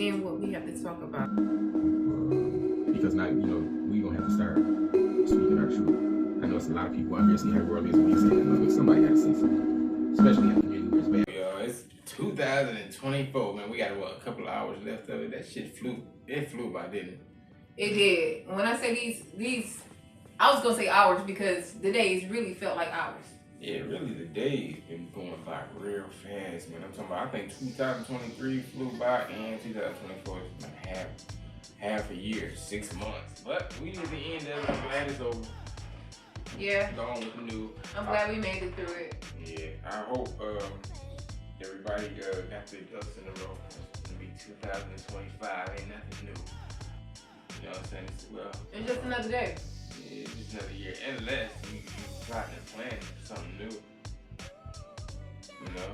and what we have to talk about. Because now, we gonna have to start speaking our truth. I know it's a lot of people out here see how the world is when we say that, but somebody got to say something, especially in a community where it's bad. Yo, it's 2024, man. We got a couple of hours left of it. That shit flew. It flew by, didn't it? It did. When I say these, I was gonna say hours because the days really felt like hours. Yeah, really, the days been going by real fast, man. I'm talking about. I think 2023 flew by, and 2024 is been half a year, 6 months. But we need the end of it. I'm glad it's over. Yeah. Gone with the new. I'm glad we made it through it. Yeah, I hope everybody got their ducks in a row. It's gonna be 2025. Ain't nothing new. You know what I'm saying? Well, It's just another day. yeah, it's just another year. Unless you plotting and planning for something new. You know?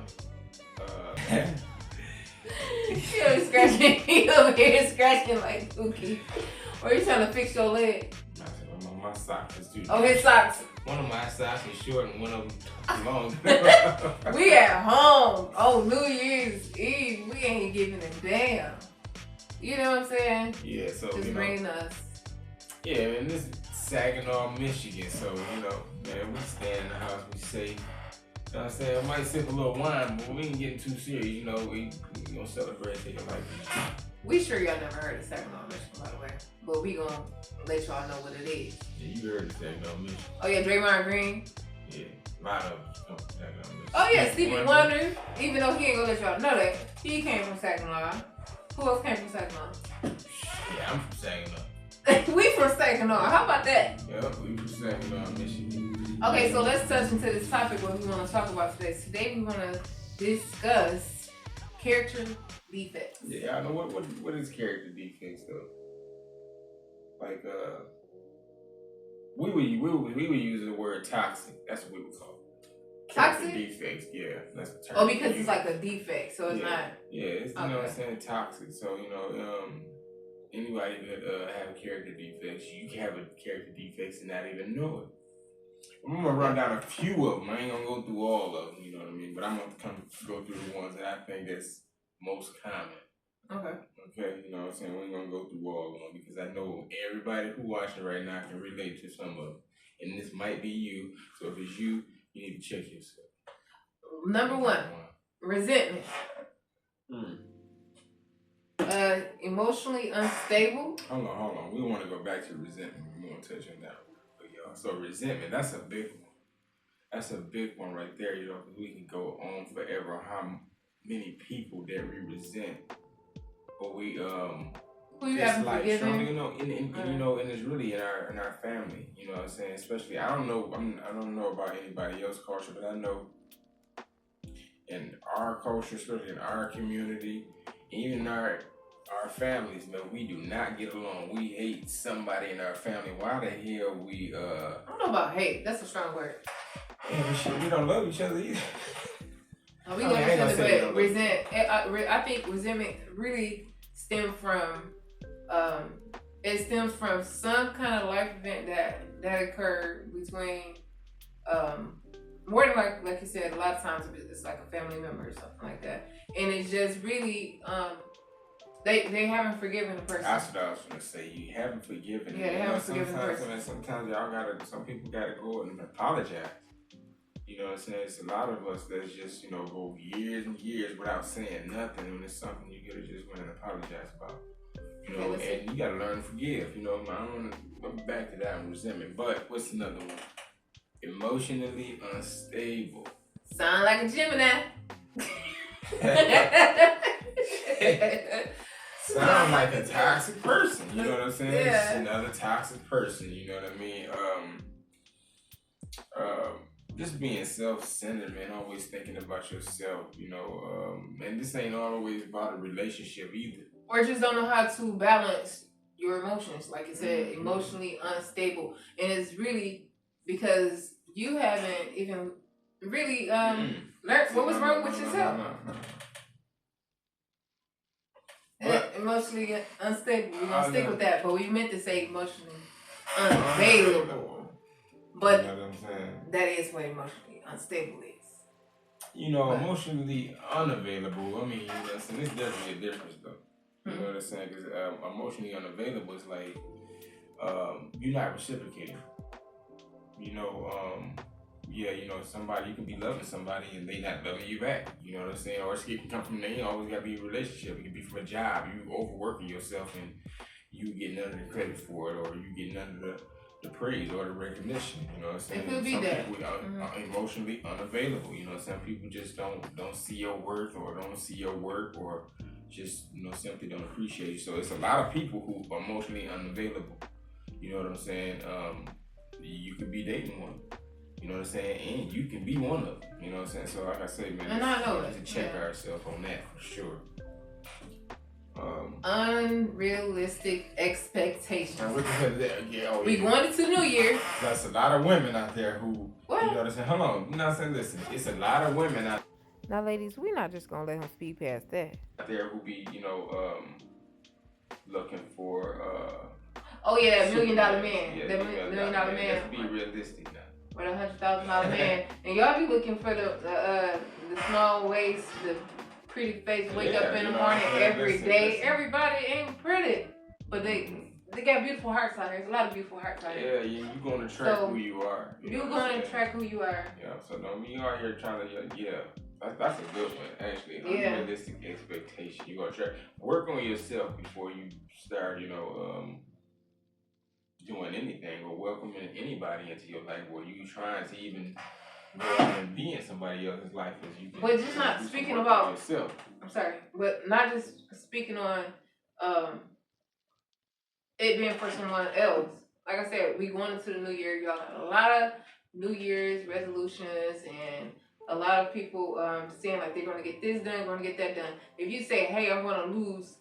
He over scratching. He over here scratching like Pookie. Or you trying to fix your leg? I said, my socks is too. Oh, his socks. One of my socks is short and one of them long. We at home. Oh, New Year's Eve. We ain't giving a damn. You know what I'm saying? Yeah, so Just bringing us. Yeah, man, this is Saginaw, Michigan. So, man, we stay in the house, we safe. You know what I'm saying? I might sip a little wine, but we ain't getting too serious. We gonna celebrate, take it like We sure y'all never heard of Saginaw, Michigan, by the way. But we gonna let y'all know what it is. Yeah, you heard of Saginaw, Michigan. Oh yeah, Draymond Green. Yeah, a lot of us come from Saginaw, Michigan. Oh yeah, Stevie Wonder. Even though he ain't gonna let y'all know that, he came from Saginaw. Who else came from Saginaw? Yeah, I'm from Saginaw. We from Saginaw. How about that? Yep, we from Saginaw, Michigan. Okay, so let's touch into this topic what we want to talk about today. Today we want to discuss character defects. Yeah, I know what is character defects though. Like we would use the word toxic. That's what we would call it. Character Toxic? defects, yeah. That's the term. Oh, because it's like a defect, so it's not. Yeah, it's you know what I'm saying, toxic. So anybody that have character defects, you can have a character defects and not even know it. I'm gonna run down a few of them. I ain't gonna go through all of them, you know what I mean? But I'm gonna go through the ones that I think that's most common. Okay. Okay, you know what I'm saying? We ain't gonna go through all of them because I know everybody who watching right now can relate to some of them. And this might be you. So if it's you, you need to check yourself. Number one, resentment. Emotionally unstable. Hold on. We want to go back to resentment. We want to touch on that. So resentment, that's a big one. That's a big one right there, because we can go on forever on how many people that we resent, or we who you haven't forgiven. And it's really in our family, you know what I'm saying? Especially, I don't know about anybody else's culture, but I know in our culture, especially in our community, even in our families, man, we do not get along. We hate somebody in our family. Why the hell we I don't know about hate. That's a strong word. Yeah, we don't love each other either. No, we love each other, but I think resentment really stems from some kind of life event that occurred between more than like you said, a lot of times it's like a family member or something like that. And it's just really they haven't forgiven the person. That's what I was gonna say. You haven't forgiven. Yeah, they haven't forgiven the person. Sometimes some people gotta go and apologize. You know what I'm saying? It's a lot of us that's just, go years and years without saying nothing, and it's something you gotta just go and apologize about. And you gotta learn to forgive. I don't want to go back to that one, resentment. But what's another one? Emotionally unstable. Sound like a Gemini. Sound like a toxic person, you know what I'm saying? Yeah. It's another toxic person, you know what I mean? Just being self-centered, man, always thinking about yourself, and this ain't always about a relationship either. Or just don't know how to balance your emotions, like you said, emotionally unstable. And it's really because you haven't even really learned what was wrong with yourself. Emotionally unstable. We're gonna stick with that, but we meant to say emotionally unavailable. But you know what I'm saying? That is what emotionally unstable is. Emotionally unavailable. I mean, it's definitely a difference though. You know what I'm saying? Because emotionally unavailable is like you're not reciprocating. You know, somebody, you can be loving somebody and they not loving you back. You know what I'm saying? Or it can come from, they always got to be a relationship. It can be from a job. You overworking yourself and you get none of the credit for it, or you get none of the praise or the recognition. You know what I'm saying? It could be some that. people are emotionally unavailable. You know, some people just don't see your worth, or don't see your work, or just, simply don't appreciate you. So it's a lot of people who are emotionally unavailable. You know what I'm saying? You could be dating one. You know what I'm saying? And you can be one of them. You know what I'm saying? So like I say, man, we need to check ourselves on that for sure. Unrealistic expectations. Now, what the hell is that? Yeah, we going into New Year. That's a lot of women out there who, what? You know what I'm saying? Hold on. You know what I'm saying? Listen, it's a lot of women out Now, ladies, we're not just going to let him speed past that. there who be, looking for, oh, yeah, $1 million man. Yeah, the $1 million man. Let's be realistic now. With $100,000 man. And y'all be looking for the small waist, the pretty face, wake up in the morning every day. Listen. Everybody ain't pretty, but they got beautiful hearts out here. There's a lot of beautiful hearts out here. Yeah, you're going to track who you are. You're going to track who you are. Yeah, so don't be out here trying to, that's a good one, actually. Unrealistic expectation. You're going to try. Work on yourself before you start, doing anything or welcoming anybody into your life, or you trying to even go out and be in somebody else's life as you can. But just not speaking about yourself. I'm sorry, but not just speaking on it being for someone else. Like I said, we going into the new year. Y'all have a lot of New Year's resolutions, and a lot of people saying like they're going to get this done, going to get that done. If you say, hey, I want to lose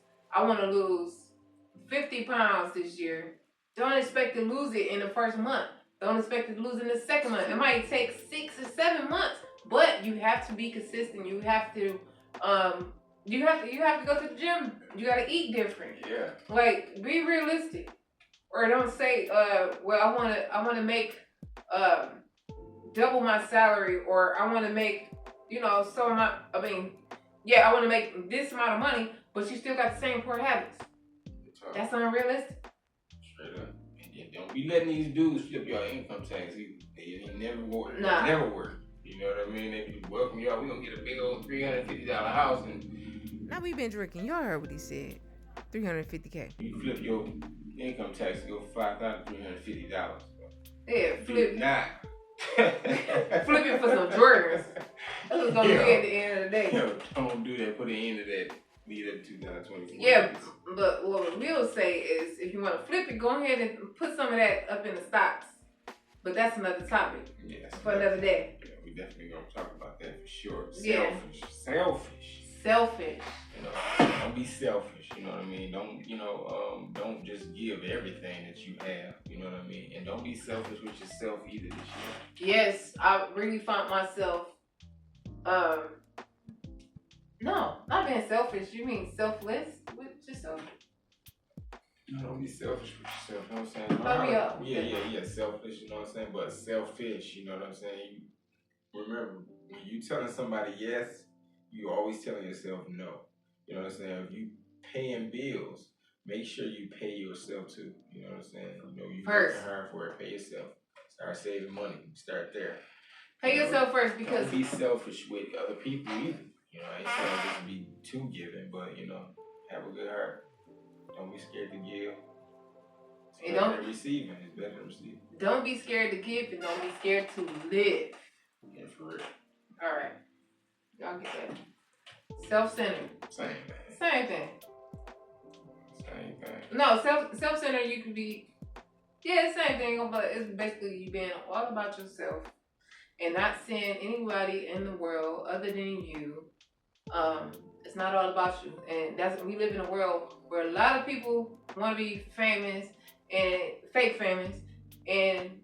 50 pounds this year, don't expect to lose it in the first month. Don't expect to lose it in the second month. It might take 6 or 7 months, but you have to be consistent. You have to go to the gym. You got to eat different. Yeah. Like, be realistic, or don't say, well, I want to make double my salary, or I want to make, I want to make this amount of money, but you still got the same poor habits. That's unrealistic. Straight up. And don't be letting these dudes flip your income tax. They never work. Nah. Never work. You know what I mean? They be welcome y'all. We gonna get a big old $350 house, and now we been drinking. Y'all heard what he said. $350K. You flip your income tax, go $5,350. Yeah, flip. Not. Flip it for some Jordans. That's what's gonna be at the end of the day. Yo, don't do that. Put the end of that. Lead up to 2024. Yeah, but what we'll say is, if you want to flip it, go ahead and put some of that up in the stocks. But that's another topic for another day. Yeah, we definitely gonna talk about that for sure. Yeah. Selfish. Don't be selfish. You know what I mean? Don't just give everything that you have. You know what I mean? And don't be selfish with yourself either this year. Yes, I really found myself. No, not being selfish. You mean selfless with yourself? Don't be selfish with yourself. You know what I'm saying? Let me up. Yeah. Selfish. You know what I'm saying? But selfish. You know what I'm saying? Remember, when you telling somebody yes, you always telling yourself no. You know what I'm saying? If you paying bills, make sure you pay yourself too. You know what I'm saying? You working hard for it. Pay yourself. Start saving money. Start there. Pay yourself first, because don't be selfish with other people either. It's not just be too giving, but have a good heart. Don't be scared to give. It's better than receiving. It's better than receiving. Don't be scared to give, and don't be scared to live. Yeah, for real. All right, y'all get that. Self-centered. Same thing. No, self-centered. You could be. Yeah, same thing, but it's basically you being all about yourself and not seeing anybody in the world other than you. It's not all about you, and we live in a world where a lot of people want to be famous and fake famous, and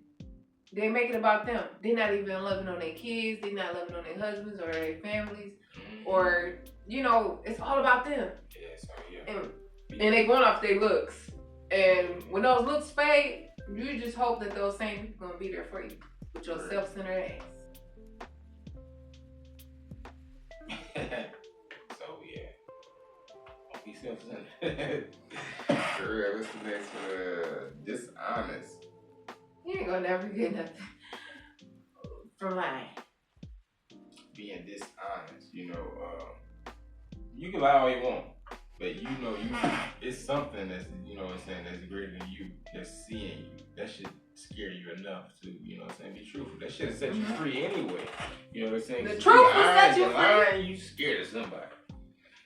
they make it about them. They're not even loving on their kids. They're not loving on their husbands or their families, or it's all about them. And they going off their looks, and when those looks fade, you just hope that those same people gonna be there for you with your self-centered ass. For real, what's the next one? Dishonest. You ain't gonna never get nothing from lying. Being dishonest, you can lie all you want, but it's something that's, that's greater than you, that's seeing you. That should scare you enough to, be truthful. That should set you free anyway. You know what I'm saying? The truth will set you free. Lying, you scared of somebody.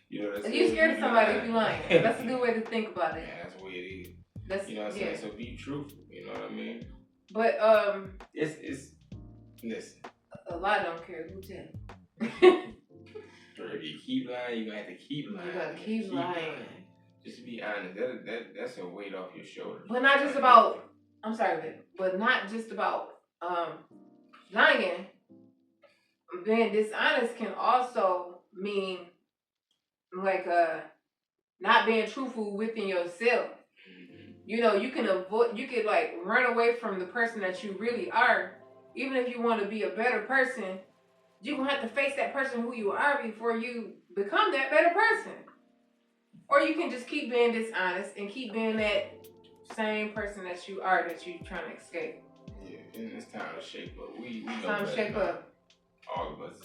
You know what I'm saying? You scared of somebody if you lying. That's a good way to think about it. Yeah, that's the way it is. That's, you know what I'm saying? So be truthful. You know what I mean? But it's listen. A lie don't care who tell. If you keep lying, you're gonna have to keep lying. You gotta keep lying. Just be honest. That's a weight off your shoulders. But not just about. I'm sorry, but not just about lying. Being dishonest can also mean like not being truthful within yourself. You can avoid. You could like run away from the person that you really are. Even if you want to be a better person, you're going to have to face that person who you are before you become that better person. Or you can just keep being dishonest and keep being that same person that you are that you're trying to escape. Yeah, and it's time to shape up. We know time to shape up. All of us.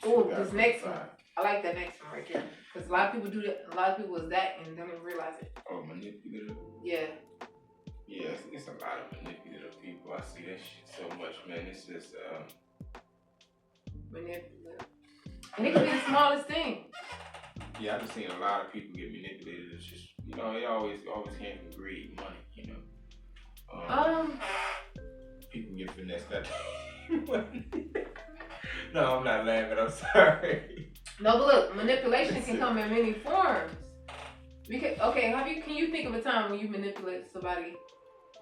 Oh, this next one. I like that next one right there. Because a lot of people do that. A lot of people is that and don't even realize it. Oh, manipulative? Yeah. Yeah, it's a lot of manipulative people. I see that shit so much, man. It's just manipulative. And it can be the smallest thing. Yeah, I've been seeing a lot of people get manipulated. It's just, it always came from greed, money, People get finessed that. No, I'm not laughing. I'm sorry. No, but look, manipulation can come in many forms. Can you think of a time when you manipulated somebody?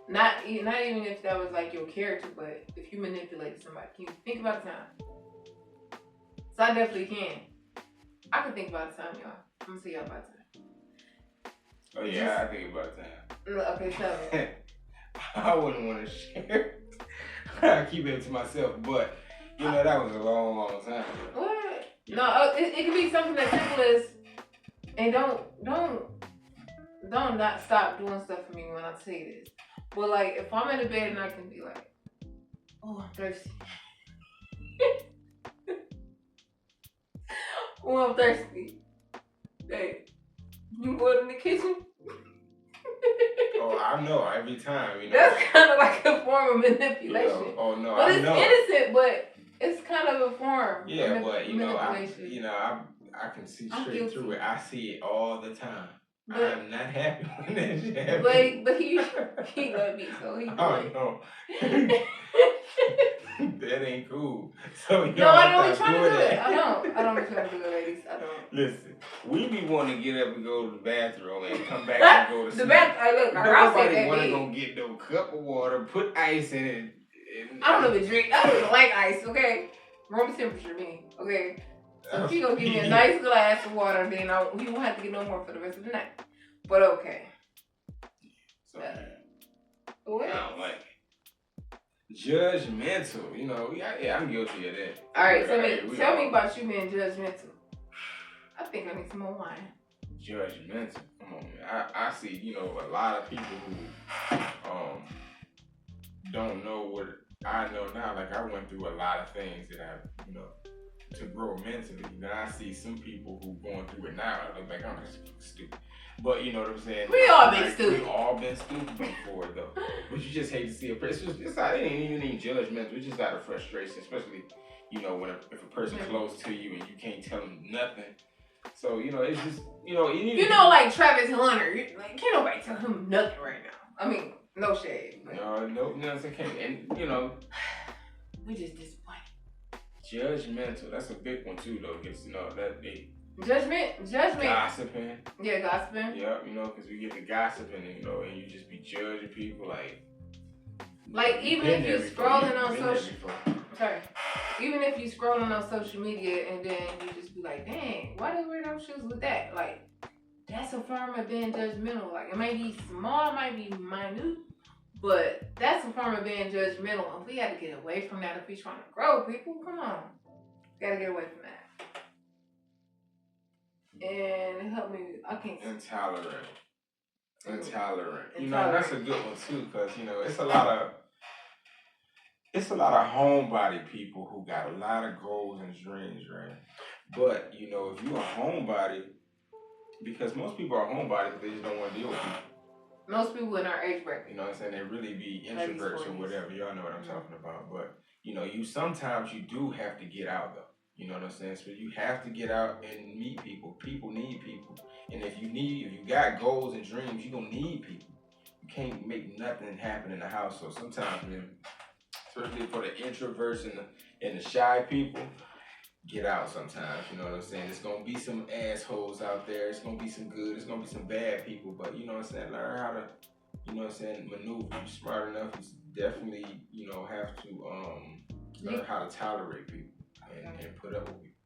Not even if that was like your character, but if you manipulated somebody, can you think about a time? So I definitely can. I can think about a time, y'all. I'm gonna see y'all about time. Oh yeah, I think about a time. Okay, tell me. I wouldn't want to share. I keep it to myself, but that was a long, long time ago. What? No, it can be something as simple as, and don't not stop doing stuff for me when I say this. But like, if I'm in the bed and I can be like, oh, I'm thirsty. Oh, I'm thirsty. Hey, you go in the kitchen? Oh, I know, every time, That's kind of like a form of manipulation. Oh, no, but I know. It's innocent, but it's kind of a form of manipulation. I can see straight through it. I see it all the time. But, I'm not happy when that shit happens. But he loved me, so he. Oh no. That ain't cool. So no, I don't be trying to do it. I don't be trying to do it, ladies. I don't. Listen, we be wanting to get up and go to the bathroom and come back and go to sleep. Nobody want to go get no cup of water, put ice in it. I don't even drink. I don't even like ice. Okay, room temperature me. Okay. So she gonna give me a nice glass of water, then we won't have to get no more for the rest of the night. But okay. So I don't like it. Judgmental, I'm guilty of that. All right, tell me about you being judgmental. I think I need some more wine. Judgmental. Come on, man. I see, a lot of people who don't know what I know now. Like I went through a lot of things that I, to grow mentally. Now I see some people who going through it now. I look like I'm just stupid. But you know what I'm saying? We all been stupid. We all been stupid before though. But you just hate to see a person. It ain't even judgmental. It's just out of frustration, especially when if a person close to you and you can't tell them nothing. So it's just like Travis Hunter. Like can't nobody tell him nothing right now. I mean, no shade. But... No, it's okay. And we just disappointed. Judgmental. That's a big one too, though. Because that they judgment. Gossiping. Yeah, gossiping. Yeah, because we get to gossiping, and you just be judging people like even if you're scrolling on even if you're scrolling on social media and then you just be like, dang, why they wear those shoes with that? Like that's a form of being judgmental. Like it might be small, it might be minute. But that's a form of being judgmental. And we got to get away from that if we're trying to grow, people. Come on. Got to get away from that. And help me, I can't. Intolerant. You know, Intolerant. that's a good one too, because you know it's a lot of homebody people who got a lot of goals and dreams, right? But you know, if you're a homebody, because most people are homebodies, they just don't want to deal with people. Most people in our age bracket. You know what I'm saying? They really be introverts or whatever. Y'all know what I'm talking about. But you know, you sometimes you do have to get out though. You know what I'm saying? So you have to get out and meet people. People need people. And if you got goals and dreams, you're gonna need people. You can't make nothing happen in the house. So sometimes, man, especially for the introverts and the shy people, get out sometimes. You know what I'm saying? There's gonna be some assholes out there. It's gonna be some good. It's gonna be some bad people. But you know what I'm saying? Learn how to, you know what I'm saying, maneuver. You're smart enough. You definitely, you know, have to learn how to tolerate people and put up with people.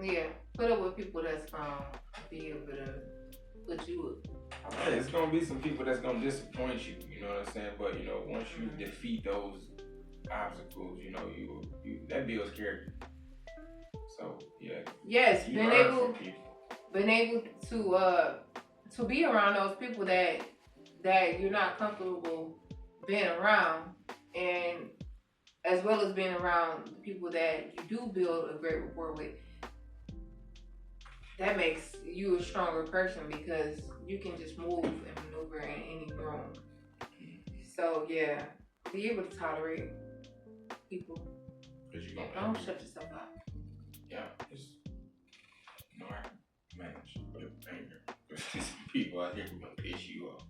Yeah, put up with people that's gonna be able to put you up. Yeah, it's gonna be some people that's gonna disappoint you. You know what I'm saying? But you know, once you defeat those obstacles, you know, you that builds character. So yeah. Yes, being able to be around those people that you're not comfortable being around, and as well as being around people that you do build a great rapport with. That makes you a stronger person because you can just move and maneuver in any room. So yeah, be able to tolerate people. Don't shut yourself out. Yeah, it's manage your anger. There's people out here who gonna piss you off.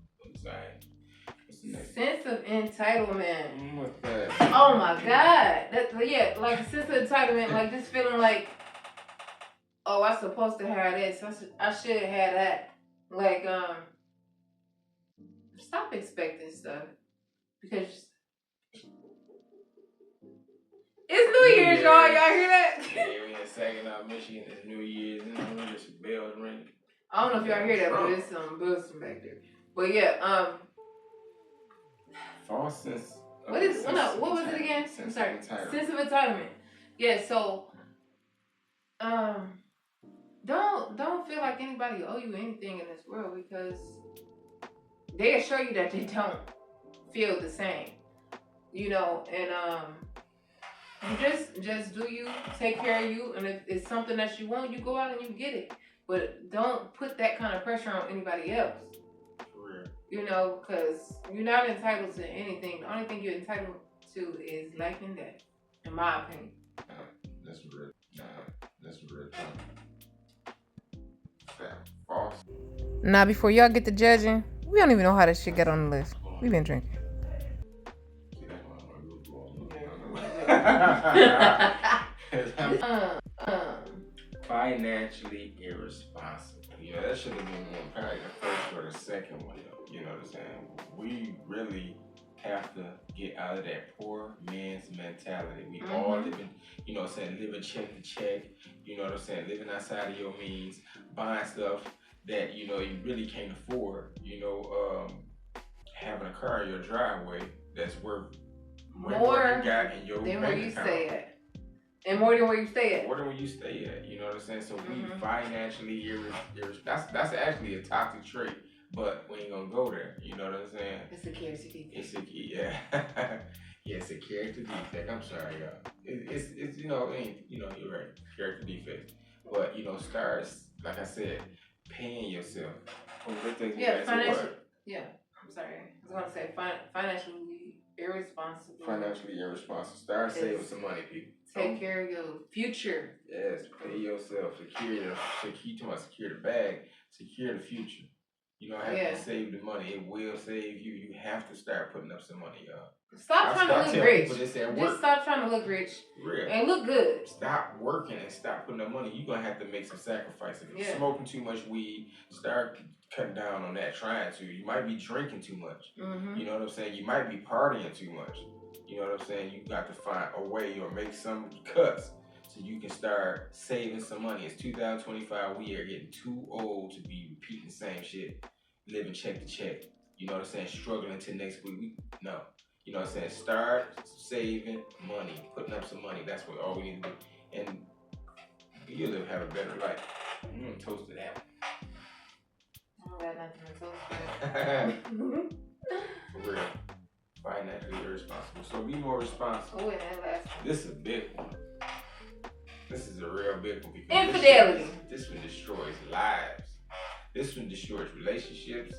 Sense of entitlement. What's that? Oh my God. Yeah, like a sense of entitlement, like this feeling like, oh, I'm supposed to have this. I should have that. Like, stop expecting stuff. Because it's New Year's, y'all. Y'all hear that? Yeah, we in Saginaw, Michigan. It's New Year's. And there's some bells ringing. I don't know if y'all hear that, but it's some boosting back there. But yeah, false sense. What was it again? I'm sorry. Sense of entitlement. Yeah. So, don't feel like anybody owe you anything in this world because they assure you that they don't feel the same. You know, and just do you, take care of you, and if it's something that you want, you go out and you get it. But don't put that kind of pressure on anybody else. You know, because you're not entitled to anything. The only thing you're entitled to is life and death, in my opinion. That's real. That's real. False. Now, before y'all get to judging, we don't even know how this shit got on the list. We've been drinking. Financially irresponsible. Yeah, that should have been one, probably the first or the second one. You know what I'm saying? We really have to get out of that poor man's mentality. We all living, you know what I'm saying, living check to check, you know what I'm saying, living outside of your means, buying stuff that, you know, you really can't afford, you know, having a car in your driveway that's worth more you got in your than bank where you account. Stay at. And more than where you stay at. More than where you stay at, you know what I'm saying? So we financially irresponsible. That's actually a toxic trait. But we ain't gonna go there. You know what I'm saying? It's a character defect. Yeah, it's a character defect. I'm sorry, y'all. It's you know, you're right. Character defect. But you know, stars, like I said, paying yourself. Yeah, I'm sorry. I was gonna say financially irresponsible. Financially irresponsible. Start saving some money, people. Take care of your future. Yes, pay yourself. Secure the bag. Secure the future. You don't have to save the money. It will save you. You have to start putting up some money, y'all. Stop trying to look rich. Just stop trying to look rich. Real. And look good. Stop working and stop putting up money. You're going to have to make some sacrifices. If you're smoking too much weed, start cutting down on that, trying to. You might be drinking too much. You know what I'm saying? You might be partying too much. You know what I'm saying? You got to find a way or make some cuts so you can start saving some money. It's 2025. We are getting too old to be repeating the same shit, living check to check. You know what I'm saying? Struggling until next week. No. You know what I'm saying? Start saving money, putting up some money. That's what all we need to do. And you'll have a better life. Toast to that. I don't got nothing to toast to. For real. Financially irresponsible. So be more responsible. Oh, and that last one. This is a big one. This is a real big one. Because Infidelity. This one destroys lives. This one destroys relationships.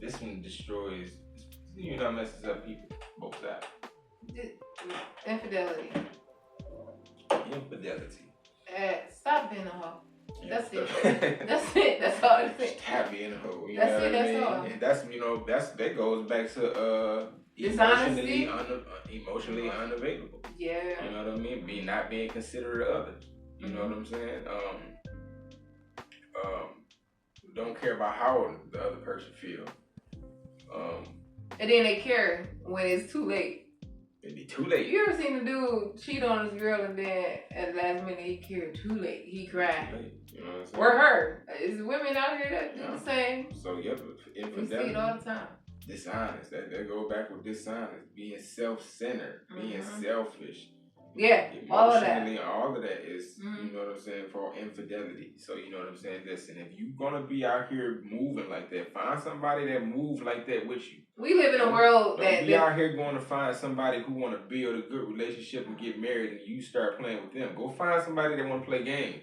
This one destroys, messes up people. Both sides. Infidelity. Infidelity. Stop being a hoe. Yeah, That's it. That's it. That's all it is. Stop being a hoe. You That's know it. what I That's mean? all. And that goes back to Dishonesty. emotionally unavailable. Yeah. You know what I mean? Not being considerate of others. You know what I'm saying? Don't care about how the other person feel. And then they care when it's too late. It'd be too late. You ever seen a dude cheat on his girl and then at the last minute he cared too late? He cried. You know what I'm saying? Or her. Is women out here that do the same? So We see infidelity. it all the time. Dishonest. That go back with dishonest. Being self-centered. Being selfish. Yeah, all of that. All of that is, you know what I'm saying, for infidelity. So, you know what I'm saying? Listen, if you're going to be out here moving like that, find somebody that moves like that with you. We live in a world don't be out here going to find somebody who want to build a good relationship and get married and you start playing with them. Go find somebody that want to play games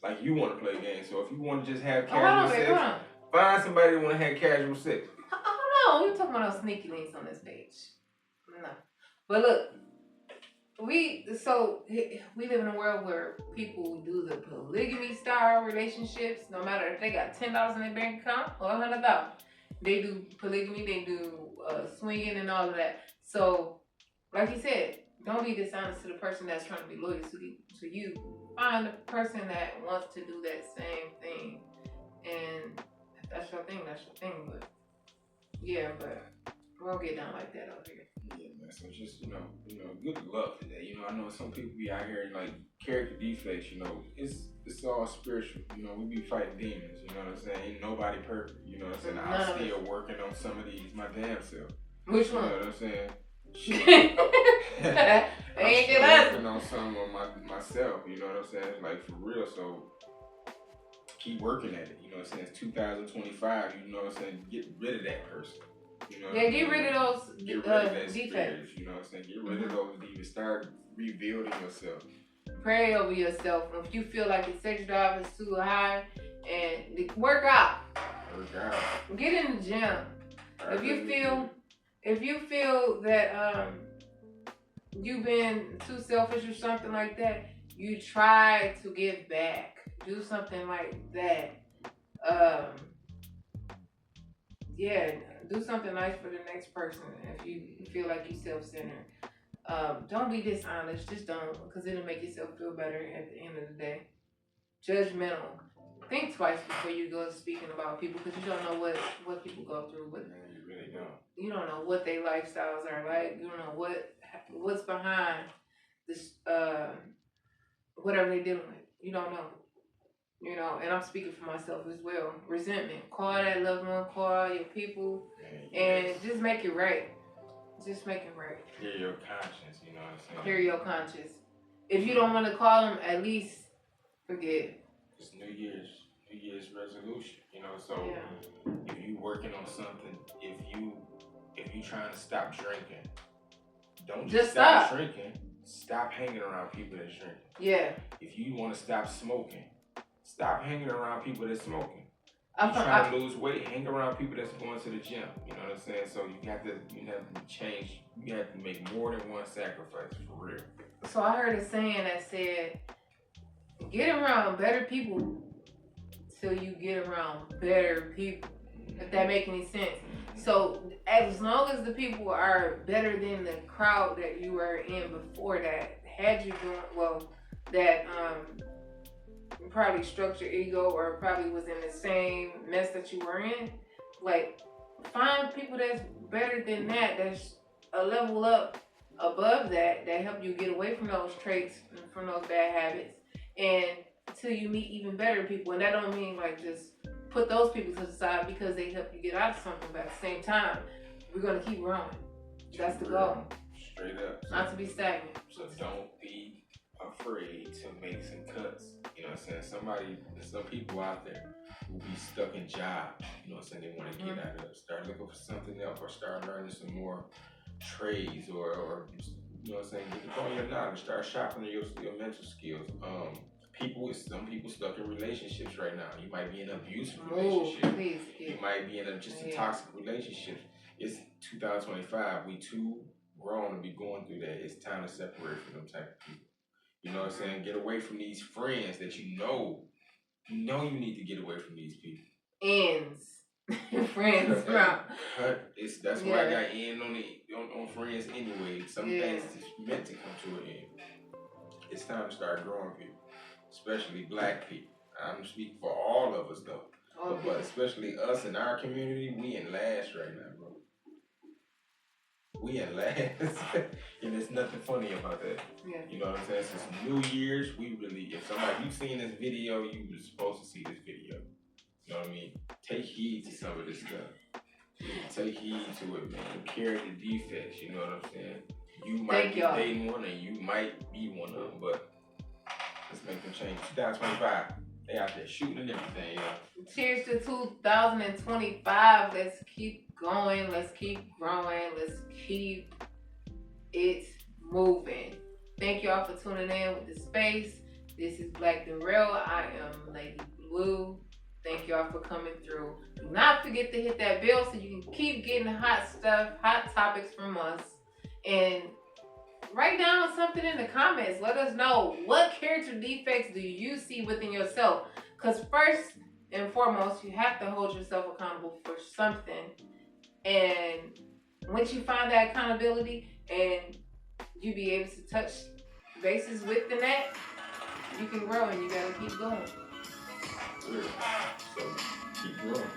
like you want to play games. So if you want to just have casual sex, find somebody that want to have casual sex. I don't know. We're talking about no sneaky links on this page. No. But look. We live in a world where people do the polygamy style relationships. No matter if they got $10 in their bank account or $100,000, they do polygamy. They do swinging and all of that. So, like you said, don't be dishonest to the person that's trying to be loyal to you. Find the person that wants to do that same thing, and if that's your thing, that's your thing. But yeah, but we won't get down like that over here. Yeah, man. So just, good luck today. I know some people be out here like character defects, it's all spiritual. We be fighting demons, you know what I'm saying? Ain't nobody perfect, you know what I'm saying? I'm still working on some of these my damn self. Which one? You know what I'm saying? Shit. I'm still working on some of myself, you know what I'm saying? Like for real, so keep working at it, you know what I'm saying? It's 2025, you know what I'm saying? Get rid of that person. Get rid of those defects. You know what I'm saying? Get rid of those demons. Start rebuilding yourself. Pray over yourself. If you feel like your sex drive is too high, and work out. Get in the gym. If you feel that you've been too selfish or something like that, you try to give back. Do something like that. Do something nice for the next person if you feel like you're self-centered. Don't be dishonest. Just don't, because it'll make yourself feel better at the end of the day. Judgmental. Think twice before you go speaking about people, because you don't know what people go through. You really don't. You don't know what their lifestyles are like. You don't know what's behind this, whatever they're dealing with. You don't know. And I'm speaking for myself as well. Resentment. Call that loved one, call your people, and just make it right. Just make it right. Clear your conscience, you know what I'm saying? Clear your conscience. If you don't want to call them, at least forgive. It's New Year's resolution, so if you working on something, if you trying to stop drinking, don't just stop drinking. Stop hanging around people that drink. Yeah. If you want to stop smoking, stop hanging around people that's smoking. You're trying to lose weight, hang around people that's going to the gym. You know what I'm saying? So you have to change. You have to make more than one sacrifice for real. So I heard a saying that said, get around better people till you get around better people. If that make any sense. So as long as the people are better than the crowd that you were in before that, had you doing that probably struck your ego or probably was in the same mess that you were in, like find people that's better than that, that's a level up above that help you get away from those traits and from those bad habits, and until you meet even better people. And that don't mean like just put those people to the side because they help you get out of something, but at the same time we're going to keep growing. That's the goal. Straight up. Not to be stagnant. So don't be afraid to make some cuts. You know what I'm saying? There's some people out there who be stuck in jobs. You know what I'm saying? They want to get out of it, start looking for something else, or start learning some more trades, or you know what I'm saying? Get on your knowledge, start sharpening your mental skills. Some people stuck in relationships right now. You might be in an abusive relationship. Please, you might be in a toxic relationship. It's 2025. We too grown to be going through that. It's time to separate from them type of people. You know what I'm saying? Get away from these friends that you know you need to get away from these people. Ends. Friends, bro. That's why I got in on friends anyway. Some things is meant to come to an end. It's time to start growing people, especially black people. I'm speaking for all of us though, but especially us in our community, we in last right now, bro. We in last, and there's nothing funny about that. Yeah. You know what I'm saying? Since New Year's, if you seen this video, you were supposed to see this video. You know what I mean? Take heed to some of this stuff. Take heed to it, man. Character defects, you know what I'm saying? You might be dating one and you might be one of them, but let's make them change. 2025, they out there shooting and everything, y'all. Cheers to 2025. Let's keep going. Let's keep growing. Let's keep it moving. Thank y'all for tuning in with the space. This is Black and Real. I am Lady Blue. Thank y'all for coming through. Do not forget to hit that bell so you can keep getting hot stuff, hot topics from us. And write down something in the comments. Let us know, what character defects do you see within yourself? Because first and foremost, you have to hold yourself accountable for something. And once you find that accountability and you be able to touch bases within that, you can grow and you gotta keep going. So keep growing.